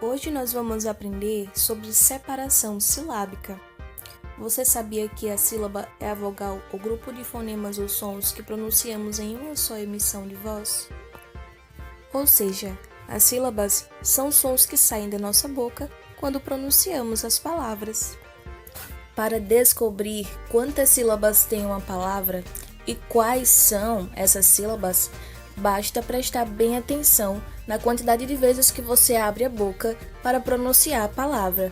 Hoje nós vamos aprender sobre separação silábica. Você sabia que a sílaba é a vogal ou grupo de fonemas ou sons que pronunciamos em uma só emissão de voz? Ou seja, as sílabas são sons que saem da nossa boca quando pronunciamos as palavras. Para descobrir quantas sílabas tem uma palavra e quais são essas sílabas, basta prestar bem atenção na quantidade de vezes que você abre a boca para pronunciar a palavra.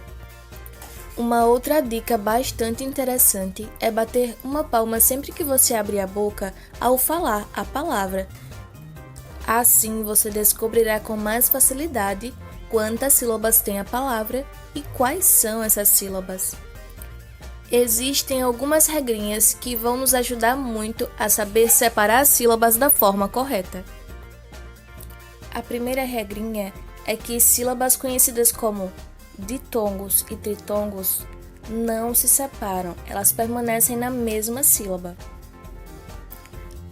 Uma outra dica bastante interessante é bater uma palma sempre que você abrir a boca ao falar a palavra. Assim você descobrirá com mais facilidade quantas sílabas tem a palavra e quais são essas sílabas. Existem algumas regrinhas que vão nos ajudar muito a saber separar as sílabas da forma correta. A primeira regrinha é que sílabas conhecidas como ditongos e tritongos não se separam, elas permanecem na mesma sílaba.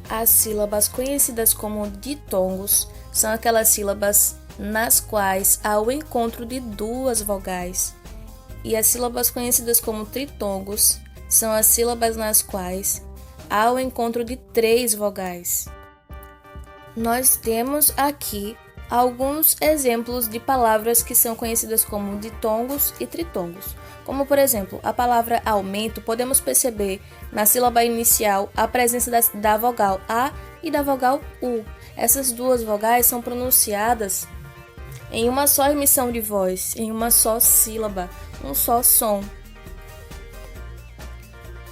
As sílabas conhecidas como ditongos são aquelas sílabas nas quais há o encontro de duas vogais. E as sílabas conhecidas como tritongos são as sílabas nas quais há o encontro de três vogais. Nós temos aqui alguns exemplos de palavras que são conhecidas como ditongos e tritongos. Como, por exemplo, a palavra aumento, podemos perceber na sílaba inicial a presença da vogal A e da vogal U. Essas duas vogais são pronunciadas em uma só emissão de voz, em uma só sílaba, um só som.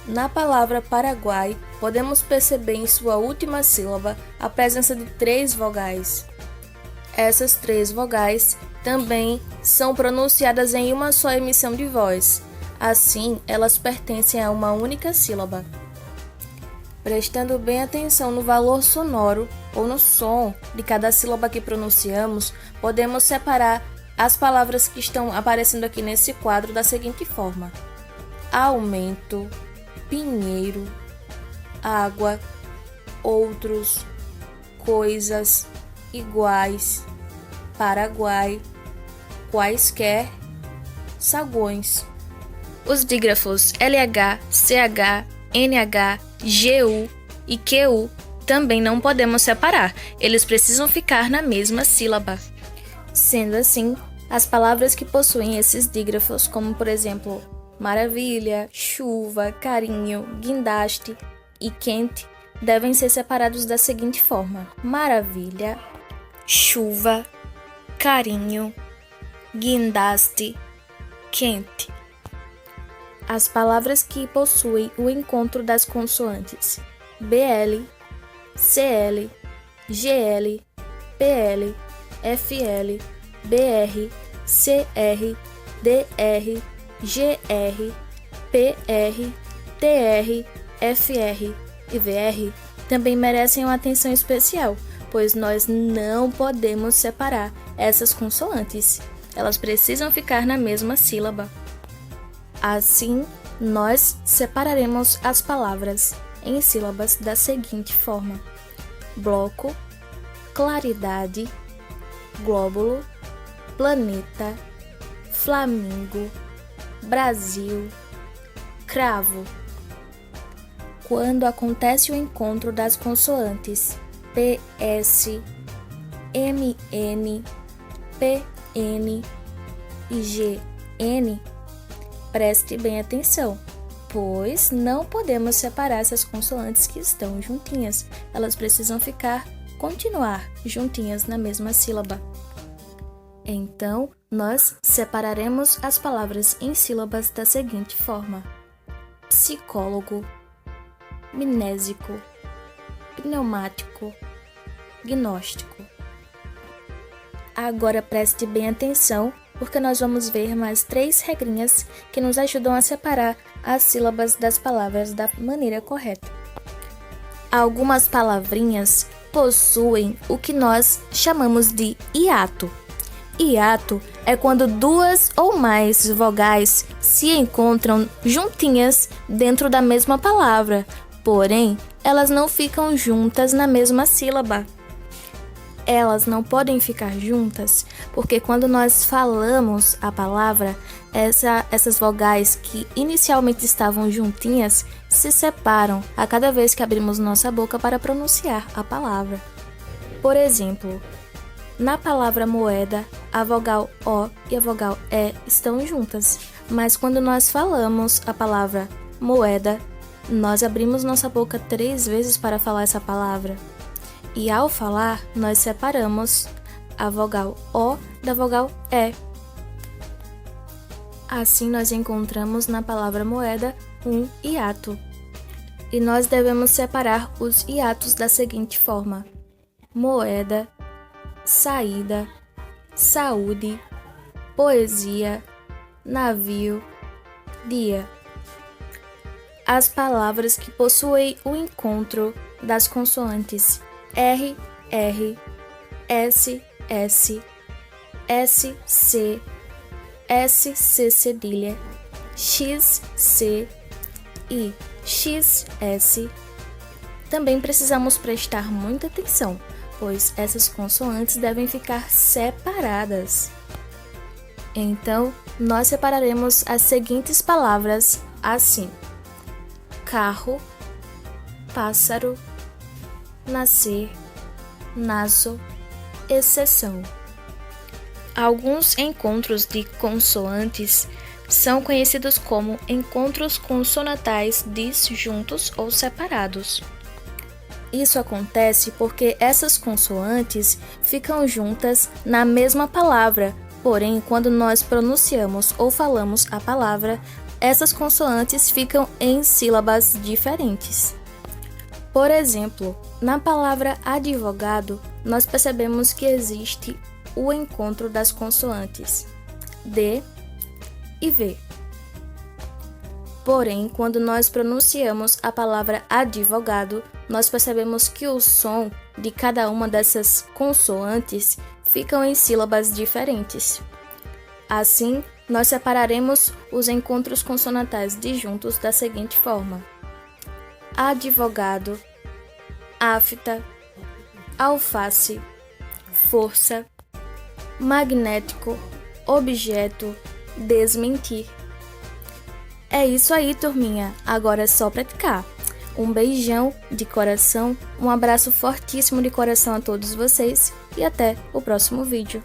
Na palavra Paraguai, podemos perceber em sua última sílaba a presença de três vogais. Essas três vogais também são pronunciadas em uma só emissão de voz. Assim, elas pertencem a uma única sílaba. Prestando bem atenção no valor sonoro ou no som de cada sílaba que pronunciamos, podemos separar as palavras que estão aparecendo aqui nesse quadro da seguinte forma: aumento, pinheiro, água, outros, coisas, iguais, Paraguai, quaisquer, saguões. Os dígrafos LH, CH, NH, GU e QU também não podemos separar, eles precisam ficar na mesma sílaba. Sendo assim, as palavras que possuem esses dígrafos, como por exemplo, maravilha, chuva, carinho, guindaste e quente, devem ser separados da seguinte forma: maravilha, chuva, carinho, guindaste, quente. As palavras que possuem o encontro das consoantes BL, CL, GL, PL, FL, BR, CR, DR, GR, PR, TR, FR e VR também merecem uma atenção especial, pois nós não podemos separar essas consoantes. Elas precisam ficar na mesma sílaba. Assim, nós separaremos as palavras em sílabas da seguinte forma: bloco, claridade, glóbulo, planeta, flamingo, Brasil, cravo. Quando acontece o encontro das consoantes PS, MN, PN e GN, preste bem atenção, pois não podemos separar essas consoantes que estão juntinhas. Elas precisam continuar juntinhas na mesma sílaba. Então, nós separaremos as palavras em sílabas da seguinte forma: psicólogo, mnésico, pneumático, gnóstico. Agora preste bem atenção, porque nós vamos ver mais 3 regrinhas que nos ajudam a separar as sílabas das palavras da maneira correta. Algumas palavrinhas possuem o que nós chamamos de hiato. Hiato é quando duas ou mais vogais se encontram juntinhas dentro da mesma palavra, porém, elas não ficam juntas na mesma sílaba. elas não podem ficar juntas, porque quando nós falamos a palavra, essas vogais que inicialmente estavam juntinhas se separam a cada vez que abrimos nossa boca para pronunciar a palavra. Por exemplo, na palavra moeda, a vogal O e a vogal E estão juntas, mas quando nós falamos a palavra moeda, nós abrimos nossa boca 3 vezes para falar essa palavra. E ao falar, nós separamos a vogal O da vogal E. Assim, nós encontramos na palavra moeda um hiato. E nós devemos separar os hiatos da seguinte forma: moeda, saída, saúde, poesia, navio, dia. As palavras que possuem o encontro das consoantes R, R, S, S, S, C, S, C cedilha, X, C e X, S, também precisamos prestar muita atenção, pois essas consoantes devem ficar separadas. Então, nós separaremos as seguintes palavras assim: carro, pássaro, nascer, naso, exceção. Alguns encontros de consoantes são conhecidos como encontros consonantais disjuntos ou separados. Isso acontece porque essas consoantes ficam juntas na mesma palavra, porém, quando nós pronunciamos ou falamos a palavra, essas consoantes ficam em sílabas diferentes. Por exemplo, na palavra advogado, nós percebemos que existe o encontro das consoantes D e V. Porém, quando nós pronunciamos a palavra advogado, nós percebemos que o som de cada uma dessas consoantes ficam em sílabas diferentes. Assim, nós separaremos os encontros consonantais disjuntos da seguinte forma: advogado, afta, alface, força, magnético, objeto, desmentir. É isso aí, turminha. Agora é só praticar. Um beijão de coração, um abraço fortíssimo de coração a todos vocês e até o próximo vídeo.